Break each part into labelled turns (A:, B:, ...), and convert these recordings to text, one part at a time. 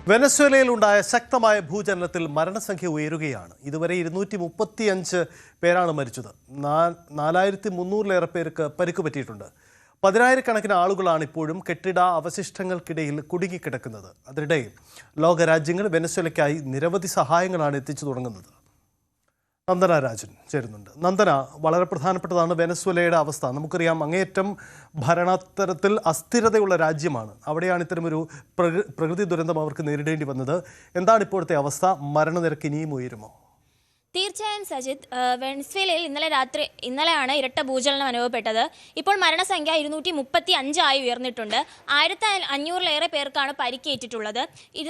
A: വെനസ്വേലയിലുണ്ടായ ശക്തമായ ഭൂചലനത്തിൽ മരണസംഖ്യ ഉയരുകയാണ്. ഇതുവരെ 235 പേരാണ് മരിച്ചത്. 4300-ലേറെ പേർക്ക് പരിക്ക് പറ്റിയിട്ടുണ്ട്. 10,000-കണക്കിന് ആളുകളാണ് ഇപ്പോഴും കെട്ടിട അവശിഷ്ടങ്ങൾക്കിടയിൽ കുടുങ്ങിക്കിടക്കുന്നത്. അതിനിടയിൽ ലോകരാജ്യങ്ങൾ വെനസ്വേലയ്ക്കായി നിരവധി സഹായങ്ങളാണ് എത്തിച്ചു തുടങ്ങുന്നത്. നന്ദന രാജൻ ചേരുന്നുണ്ട്. നന്ദന, വളരെ പ്രധാനപ്പെട്ടതാണ് വെനസ്വേലയുടെ അവസ്ഥ. നമുക്കറിയാം, അങ്ങേയറ്റം ഭരണത്തരത്തിൽ അസ്ഥിരതയുള്ള രാജ്യമാണ്. അവിടെയാണ് ഇത്തരമൊരു പ്രകൃതി ദുരന്തം അവർക്ക് നേരിടേണ്ടി വന്നത്. എന്താണ് ഇപ്പോഴത്തെ അവസ്ഥ? മരണനിരക്ക് ഇനിയും ഉയരുമോ?
B: തീർച്ചയായും സജിത്, വെനസ്വേലയിൽ ഇന്നലെയാണ് ഇരട്ട ഭൂചലനം അനുഭവപ്പെട്ടത്. ഇപ്പോൾ മരണസംഖ്യ 235 ഉയർന്നിട്ടുണ്ട്. 1500-ലേറെ പേർക്കാണ് പരിക്കേറ്റിട്ടുള്ളത്.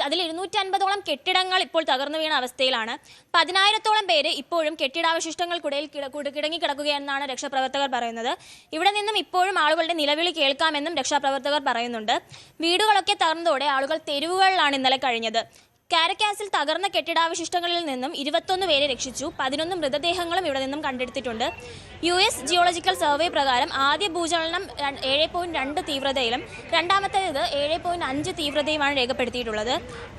B: അതിൽ 250ഓളം കെട്ടിടങ്ങൾ ഇപ്പോൾ തകർന്നു വീണ അവസ്ഥയിലാണ്. 10,000-ഓളം പേര് ഇപ്പോഴും കെട്ടിടാവശിഷ്ടങ്ങൾക്കിടയിൽ കിടക്കുകയെന്നാണ് രക്ഷാപ്രവർത്തകർ പറയുന്നത്. ഇവിടെ നിന്നും ഇപ്പോഴും ആളുകളുടെ നിലവിളി കേൾക്കാമെന്നും രക്ഷാപ്രവർത്തകർ പറയുന്നുണ്ട്. വീടുകളൊക്കെ തകർന്നതോടെ ആളുകൾ തെരുവുകളിലാണ് ഇന്നലെ കഴിഞ്ഞത്. കാരക്കാസിൽ തകർന്ന കെട്ടിടാവശിഷ്ടങ്ങളിൽ നിന്നും 21 പേരെ രക്ഷിച്ചു. 11 മൃതദേഹങ്ങളും ഇവിടെ നിന്നും കണ്ടെടുത്തിട്ടുണ്ട്. US ജിയോളജിക്കൽ സർവേ പ്രകാരം ആദ്യ ഭൂചലനം 7.2 തീവ്രതയിലും രണ്ടാമത്തേത് 7.5 തീവ്രതയുമാണ് രേഖപ്പെടുത്തിയിട്ടുള്ളത്.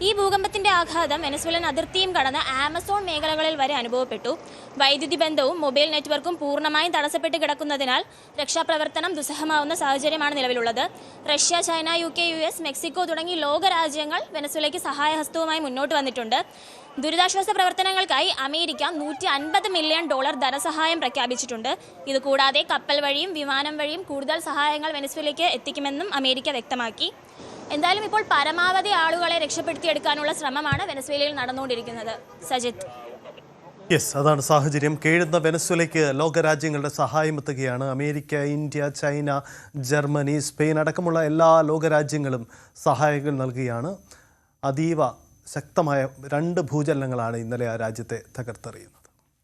B: ഈ ഭൂകമ്പത്തിന്റെ ആഘാതം വെനസ്വേലൻ അതിർത്തിയും കടന്ന് ആമസോൺ മേഖലകളിൽ വരെ അനുഭവപ്പെട്ടു. വൈദ്യുതി ബന്ധവും മൊബൈൽ നെറ്റ്വർക്കും പൂർണ്ണമായും തടസ്സപ്പെട്ട് കിടക്കുന്നതിനാൽ രക്ഷാപ്രവർത്തനം ദുസ്സഹമാവുന്ന സാഹചര്യമാണ് നിലവിലുള്ളത്. Russia, China, UK, US, Mexico തുടങ്ങി ലോകരാജ്യങ്ങൾ വെനസ്വേലയ്ക്ക് സഹായഹസ്തവുമായി മുന്നോട്ട് വന്നിട്ടുണ്ട്. ദുരിതാശ്വാസ പ്രവർത്തനങ്ങൾക്കായി അമേരിക്ക $150 മില്യൺ ധനസഹായം പ്രഖ്യാപിച്ചിട്ടുണ്ട്. ഇതുകൂടാതെ കപ്പൽ വഴിയും വിമാനം വഴിയും കൂടുതൽ സഹായങ്ങൾ വെനസ്വേലയ്ക്ക് എത്തിക്കുമെന്നും അമേരിക്ക വ്യക്തമാക്കി. എന്തായാലും ഇപ്പോൾ പരമാവധി ആളുകളെ രക്ഷപ്പെടുത്തിയെടുക്കാനുള്ള ശ്രമമാണ് വെനസ്വേലയിൽ നടന്നുകൊണ്ടിരിക്കുന്നത്. സജിത്.
A: അതാണ് സാഹചര്യം. കേഴുന്ന വെനസ്വേലയ്ക്ക് ലോകരാജ്യങ്ങളുടെ സഹായം എത്തുകയാണ്. America, India, China, Germany, Spain അടക്കമുള്ള എല്ലാ ലോകരാജ്യങ്ങളും സഹായങ്ങൾ നൽകുകയാണ്. അതീവ ശക്തമായ 2 ഭൂചലനങ്ങളാണ് ഇന്നലെ ആ രാജ്യത്തെ തകർത്തെറിയുന്നത്.